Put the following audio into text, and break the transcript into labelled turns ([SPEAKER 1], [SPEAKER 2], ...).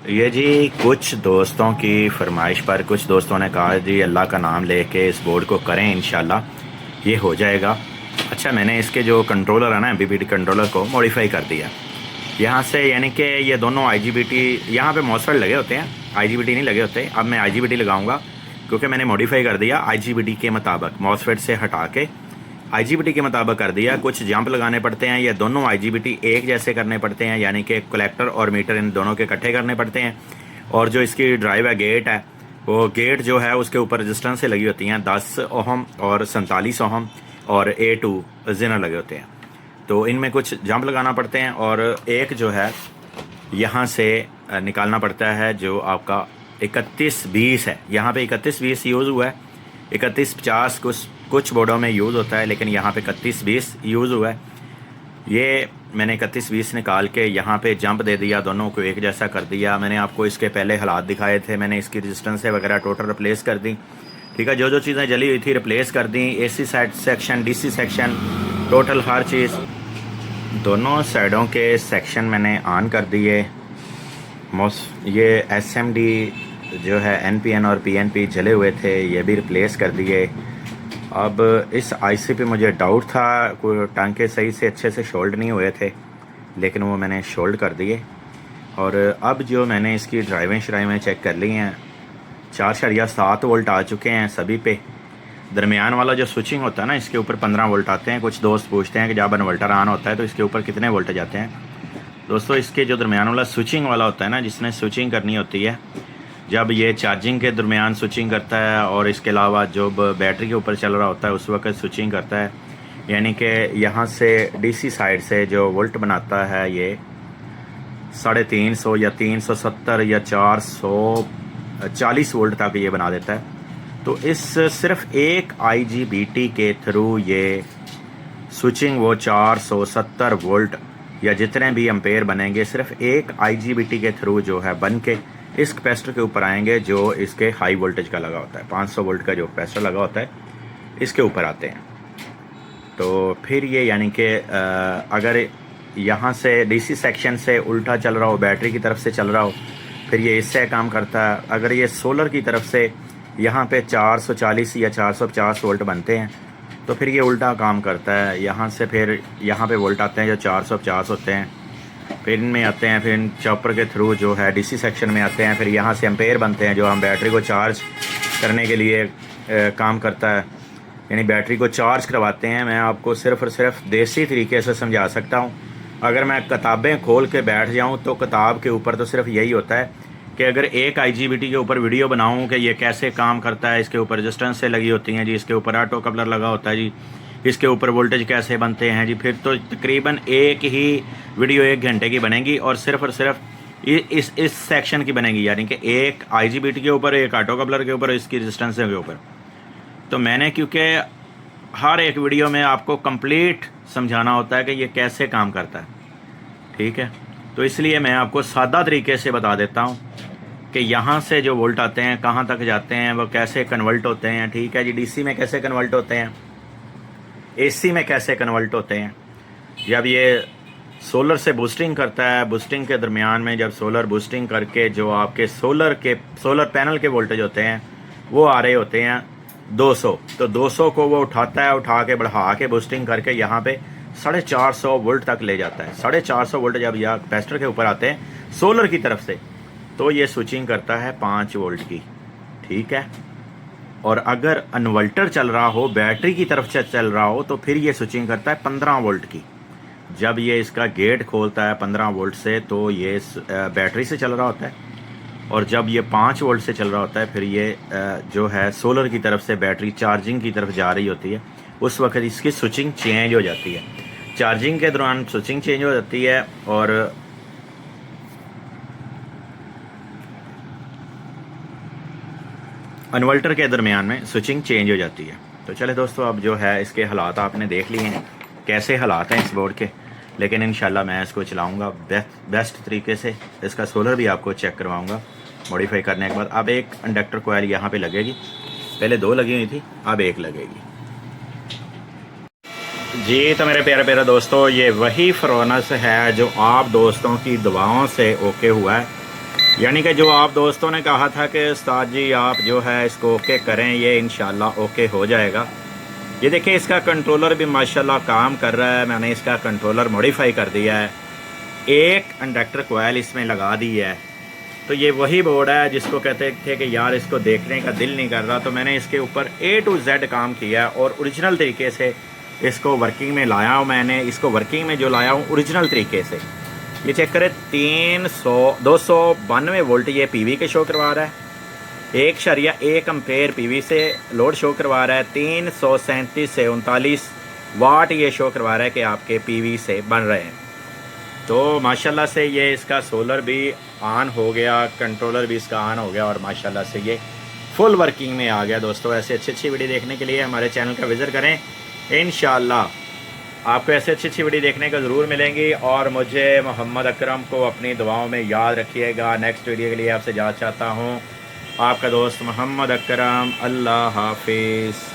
[SPEAKER 1] ये जी कुछ दोस्तों की फरमाइश पर कुछ दोस्तों ने कहा जी अल्लाह का नाम लेके इस बोर्ड को करें, इंशाल्लाह ये हो जाएगा। अच्छा, मैंने इसके जो कंट्रोलर है ना, बीबीटी कंट्रोलर को मॉडिफाई कर दिया यहाँ से, यानी कि ये दोनों आईजीबीटी यहाँ पे मॉसफेट लगे होते हैं, आईजीबीटी नहीं लगे होते। अब मैं आईजीबीटी लगाऊंगा क्योंकि मैंने मॉडिफाई कर दिया आईजीबीटी के मुताबिक, मॉसफेट से हटा के आईजीबीटी के मुताबिक कर दिया। कुछ जंप लगाने पड़ते हैं, ये दोनों आईजीबीटी एक जैसे करने पड़ते हैं, यानी कि कलेक्टर और मीटर इन दोनों के इकट्ठे करने पड़ते हैं। और जो इसकी ड्राइव है, गेट है, वो गेट जो है उसके ऊपर रजिस्टेंस से लगी होती हैं 10 ओहम और 47 ओहम और A2 जिनर लगे होते हैं। तो इनमें कुछ जंप लगाना पड़ते हैं और एक जो है यहाँ से निकालना पड़ता है जो आपका 3120 है। यहाँ पे 3120 यूज़ हुआ है, 3150 कुछ बोर्डों में यूज़ होता है, लेकिन यहाँ पे 3120 यूज़ हुआ है। ये मैंने 3120 निकाल के यहाँ पे जंप दे दिया, दोनों को एक जैसा कर दिया। मैंने आपको इसके पहले हालात दिखाए थे, मैंने इसकी रेजिस्टेंस वगैरह टोटल रिप्लेस कर दी। ठीक है, जो जो चीज़ें जली हुई थी रिप्लेस कर दी। AC side section, DC section, total हर चीज़, दोनों साइडों के सेक्शन मैंने ऑन कर दिए। ये SMD जो है NPN और PNP जले हुए थे, ये भी रिप्लेस कर दिए। अब इस IC पे मुझे डाउट था, कोई टांके सही से अच्छे से शोल्ड नहीं हुए थे, लेकिन वो मैंने शोल्ड कर दिए। और अब जो मैंने इसकी ड्राइवें चेक कर ली हैं, 4.7 वोल्ट आ चुके हैं सभी पे। दरमियान वाला जो स्विचिंग होता है ना, इसके ऊपर 15 वोल्ट आते हैं। कुछ दोस्त पूछते हैं कि जब इन्वर्टर ऑन होता है तो इसके ऊपर कितने वोल्ट जाते हैं। दोस्तों, इसके जो दरमियान वाला स्विचिंग वाला होता है ना, जिसने स्विचिंग करनी होती है, जब ये चार्जिंग के दरमियान स्विचिंग करता है और इसके अलावा जब बैटरी के ऊपर चल रहा होता है उस वक्त स्विचिंग करता है, यानी कि यहाँ से DC साइड से जो वोल्ट बनाता है ये 350 या 370 या 440 वोल्ट तक ये बना देता है। तो इस सिर्फ एक IGBT के थ्रू ये स्विचिंग वो 470 वोल्ट या जितने भी एम्पेयर बनेंगे, सिर्फ एक IGBT के थ्रू जो है बन के इस कैपेसिटर के ऊपर आएंगे जो इसके हाई वोल्टेज का लगा होता है। 500 वोल्ट का जो कैपेसिटर लगा होता है इसके ऊपर आते हैं। तो फिर ये यानी कि अगर यहाँ से DC सेक्शन से उल्टा चल रहा हो, बैटरी की तरफ से चल रहा हो, फिर ये इससे काम करता है। अगर ये सोलर की तरफ से यहाँ पे 440 या 450 वोल्ट बनते हैं तो फिर ये उल्टा काम करता है। यहाँ से फिर यहाँ पे वोल्ट आते हैं जो 450 होते हैं, फिर इनमें आते हैं, फिर इन चॉपर के थ्रू जो है DC सेक्शन में आते हैं, फिर यहाँ से एम्पेयर बनते हैं जो हम बैटरी को चार्ज करने के लिए काम करता है, यानी बैटरी को चार्ज करवाते हैं। मैं आपको सिर्फ़ और सिर्फ देसी तरीके से समझा सकता हूँ। अगर मैं किताबें खोल के बैठ जाऊँ तो किताब के ऊपर तो सिर्फ यही होता है कि अगर एक IGBT के ऊपर वीडियो बनाऊँ कि ये कैसे काम करता है, इसके ऊपर रेजिस्टेंस से लगी होती हैं जी, इसके ऊपर ऑटो कपलर लगा होता है जी, इसके ऊपर वोल्टेज कैसे बनते हैं जी, फिर तो तकरीबन एक ही वीडियो 1 घंटे की बनेगी और सिर्फ इस सेक्शन की बनेगी, यानी कि एक IGBT के ऊपर, एक ऑटो कपलर के ऊपर, इसकी रेजिस्टेंस के ऊपर। तो मैंने क्योंकि हर एक वीडियो में आपको कंप्लीट समझाना होता है कि ये कैसे काम करता है, ठीक है, तो इसलिए मैं आपको सादा तरीके से बता देता हूँ कि यहाँ से जो वोल्ट आते हैं कहाँ तक जाते हैं, वो कैसे कन्वर्ट होते हैं। ठीक है जी, DC में कैसे कन्वर्ट होते हैं, AC में कैसे कन्वर्ट होते हैं। जब ये सोलर से बूस्टिंग करता है, बूस्टिंग के दरमियान में जब सोलर बूस्टिंग करके जो आपके सोलर पैनल के वोल्टेज होते हैं वो आ रहे होते हैं 200, तो 200 को वो उठाता है, उठा के बढ़ा के बूस्टिंग करके यहाँ पे 450 वोल्ट तक ले जाता है। 450 वोल्ट जब यह कैपेसिटर के ऊपर आते हैं सोलर की तरफ से, तो ये स्विचिंग करता है 5 वोल्ट की, ठीक है। और अगर इन्वर्टर चल रहा हो, बैटरी की तरफ से चल रहा हो, तो फिर ये स्विचिंग करता है 15 वोल्ट की। जब ये इसका गेट खोलता है 15 वोल्ट से, तो ये बैटरी से चल रहा होता है, और जब ये 5 वोल्ट से चल रहा होता है, फिर ये जो है सोलर की तरफ से बैटरी चार्जिंग की तरफ जा रही होती है। उस वक्त इसकी स्विचिंग चेंज हो जाती है, चार्जिंग के दौरान स्विचिंग चेंज हो जाती है और इन्वर्टर के दरमियान में स्विचिंग चेंज हो जाती है। तो चले दोस्तों, अब जो है इसके हालात आपने देख लिए हैं, कैसे हालात हैं इस बोर्ड के, लेकिन इंशाल्लाह मैं इसको चलाऊंगा बेस्ट तरीके से। इसका सोलर भी आपको चेक करवाऊंगा मॉडिफाई करने के बाद। अब एक इंडक्टर कोयल यहाँ पे लगेगी, पहले 2 लगी हुई थी, अब 1 लगेगी जी। तो मेरे प्यारे दोस्तों, ये वही फ्रोनस है जो आप दोस्तों की दुआओं से ओके हुआ है। यानी कि जो आप दोस्तों ने कहा था कि उस्ताद जी आप जो है इसको ओके करें, ये इंशाल्लाह ओके हो जाएगा। ये देखिए इसका कंट्रोलर भी माशाल्लाह काम कर रहा है। मैंने इसका कंट्रोलर मॉडिफाई कर दिया है, एक इंडक्टर कोयल इसमें लगा दी है। तो ये वही बोर्ड है जिसको कहते थे कि यार इसको देखने का दिल नहीं कर रहा, तो मैंने इसके ऊपर A to Z काम किया और ओरिजिनल तरीके से इसको वर्किंग में लाया हूँ। मैंने इसको वर्किंग में जो लाया हूँ ओरिजिनल तरीके से, ये चेक करें 292 वोल्ट ये पीवी के शो करवा रहा है, 1.1 एम्पेयर पीवी से लोड शो करवा रहा है, 337 से 39 वाट ये शो करवा रहा है कि आपके पीवी से बन रहे हैं। तो माशाल्लाह से ये इसका सोलर भी ऑन हो गया, कंट्रोलर भी इसका ऑन हो गया और माशाल्लाह से ये फुल वर्किंग में आ गया। दोस्तों ऐसे अच्छी वीडियो देखने के लिए हमारे चैनल का विज़िट करें, इंशाल्लाह आपको ऐसे अच्छी वीडियो देखने को ज़रूर मिलेंगी। और मुझे मोहम्मद अकरम को अपनी दुआओं में याद रखिएगा। नेक्स्ट वीडियो के लिए आपसे इजाज़त चाहता हूँ, आपका दोस्त मोहम्मद अकरम। अल्लाह हाफिज़।